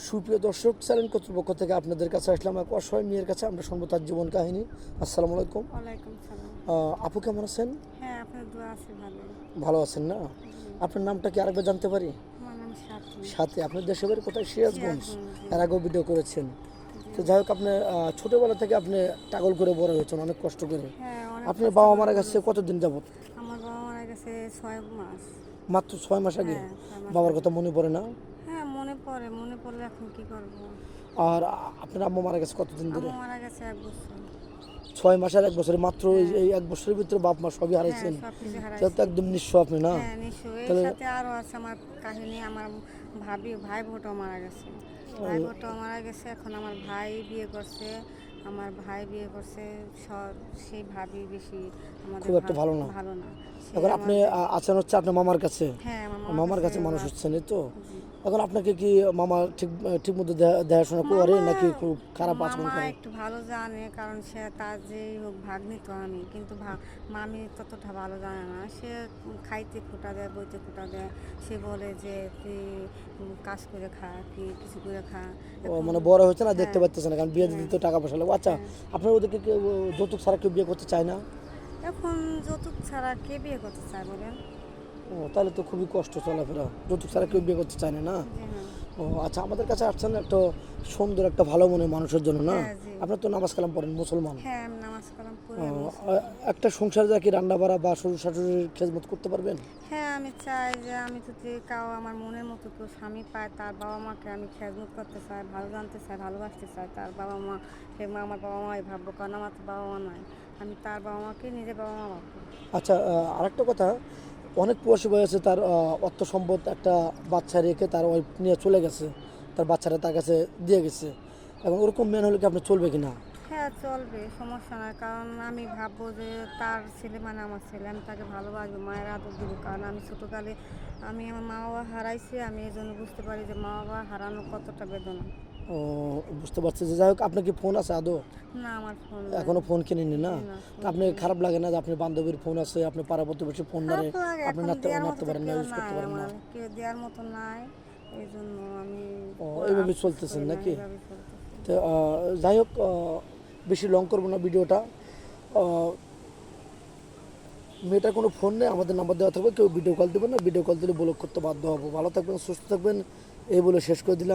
সুপ্রিয় দর্শক, চ্যানেল কর্তৃপক্ষ থেকে আপনাদের কাছে আসলাম এক অসহায় মেয়ের কাছে। আমরা শুনবো তার জীবন কাহিনী। আসসালামু আলাইকুম। ওয়ালাইকুম সালাম। আপু কেমন আছেন? হ্যাঁ, আপনার দোয়া আছে ভালো। ভালো আছেন না? জি। আপনার নামটা কি আরেকবার জানতে পারি? আমার নাম সাথী। সাথে আপনার দেশের বাড়ি কোথায়? সিরাজগঞ্জ। সিরাজগঞ্জ, এর আগেও ভিডিও করেছেন। জি। তো যাই হোক, আপনি ছোটোবেলা থেকে আপনি টাগল করে বড় হয়েছেন অনেক কষ্ট করে। হ্যাঁ, অনেক আপনার কষ্ট বাবা করে মারা বড় গেছে হয়েছি। কতদিন যাবত? আমার বাবা মারা গেছে 6 মাস। মাত্র 6 মাস আগে? হ্যাঁ, 6 মাস বাবার আগে। কথা মনে পড়ে না? হ্যাঁ, মনে পড়লে এখন কি করব? আর আপনার আম্মু মারা গেছে কতদিন ধরে? আম্মু মারা গেছে 1 বছর। 6 মাস আর 1 বছরে মাত্র এই 1 বছরের ভিতরে বাপ মা সবই হ্যাঁ, হারাইছেন। সব কিছু সেটা তো হারাইছি। একদম নিঃস্ব আপনি না? হ্যাঁ, নিশ্চয়ই। এর তাহলে সাথে আরও আছে আমার কাহিনী। আমার ভাই বোনটাও মারা গেছে। ভাই বোনটাও মারা গেছে। এখন আমার ভাই বিয়ে করছে। আমার ভাই বিয়ে করছে। সেই ভাবি বেশি আমাদের খুব একটা ভালো না। ভালো না। সে এখন আপনি আছেন হচ্ছে আপনার মামার কাছে। হ্যাঁ, আমার মামার কাছে মানুষ আছে। হচ্ছেন, এই তো? জি। এখন আপনাকে কি মামা ঠিক মতো দেখাশোনা করে নাকি খুব খারাপ আচরণ মামা করে? একটু ভালো জানে, কারণ সে তার যেই হোক ভাগ্নি তো আমি, কিন্তু মামি ততটা ভালো জানে না। সে খাইতে খোঁটা দেয়, বইতে খোঁটা দেয়। সে বলে যে তুই কাজ করে খা, কি কিছু করে খা। ও এখন মানে বড় হচ্ছে না, দেখতে হ্যাঁ, পাচ্ছে না, কারণ বিয়ে দিতে তো টাকা পয়সা লাগবে। আচ্ছা, হ্যাঁ। আপনার ওদেরকে কেউ যৌতুক ছাড়া কেউ বিয়ে করতে চায় না? এখন যৌতুক ছাড়া কে বিয়ে করতে চায় বলেন? ও, তাহলে তো খুবই কষ্ট চলাফেরা। যৌতুক ছাড়া কেউ বিয়ে করতে চায় না, না? জি না। ও আচ্ছা, আমাদের কাছে আসছেন একটা সুন্দর একটা ভালো মনের মানুষের জন্য, না? হ্যাঁ, জি। আপনার তো নামাজ কালাম পড়েন, মুসলমান। হ্যাঁ, আমি নামাজ কালাম পড়ি, ও, আমি মুসলমান। একটা সংসার যা কি রান্না বাড়া বা শ্বশুর শাশুড়ির খেদমত করতে পারবেন? হ্যাঁ, আমি চাই যে আমি যদি আমার মনের মতো কেউ স্বামী পায়, তার বাবা মাকে আমি খেদমত করতে চাই, ভালো জানতে চাই, ভালোবাসতে চাই। তার বাবা মা, আমার বাবা মাই ভাববো, কারণ আমার তো বাবা মা নাই। আমি তার বাবা মাকে নিজের বাবা মা ভাববো। আচ্ছা, আরেকটা কথা, অনেক প্রবাসী ভাই আছে তার অর্থ সম্পদ একটা বাচ্চা রেখে তার ওয়াইফ নিয়ে চলে গেছে, তার বাচ্চাটা তার কাছে দিয়ে গেছে। এখন ওরকম মেন হলে কি আপনি চলবে কি না? হ্যাঁ, চলবে, সমস্যা নাই। কারণ আমি ভাববো যে তার ছেলে মানে আমার ছেলে, আমি তাকে ভালোবাসবো, মায়ের আদর দেবো। কারণ আমি ছোটোকালে আমি আমার মা বাবা হারাইছি। আমি এই জন্য বুঝতে পারি যে মা বাবা হারানো কতটা বেদনা। ও, বুঝতে পারছি। যে যাই হোক, আপনার কি ফোন আছে আদৌ? না, আমার ফোন এখনো ফোন কিনেনি না? না, তা আপনি খারাপ লাগে না যে আপনি বান্ধবীর ফোন আছে, আপনি পাড়া প্রতিবেশী ফোন নারে খারাপ লাগে। আপনি এখন নাড়তে দেওয়ার মতো নাড়তে তো পারেন না, কেউ ইউজ করতে নাই, পারেন না? আমার কেউ দেওয়ার মতো নাই। এই জন্য আমি ও, এইভাবে আফসোস চলতেছেন করি না, নাকি? এইভাবে চলতেছে। তো যাই হোক, বেশি লং করবো না ভিডিওটা। মেয়েটার কোনো ফোন নেই, আমাদের নাম্বার দেওয়া থাকবে, কেউ ভিডিও কল দেবেন না। ভিডিও কল দিলে ব্লক করতে বাধ্য হবো। ভালো থাকবেন, সুস্থ থাকবেন, এই বলে শেষ করে দিলাম।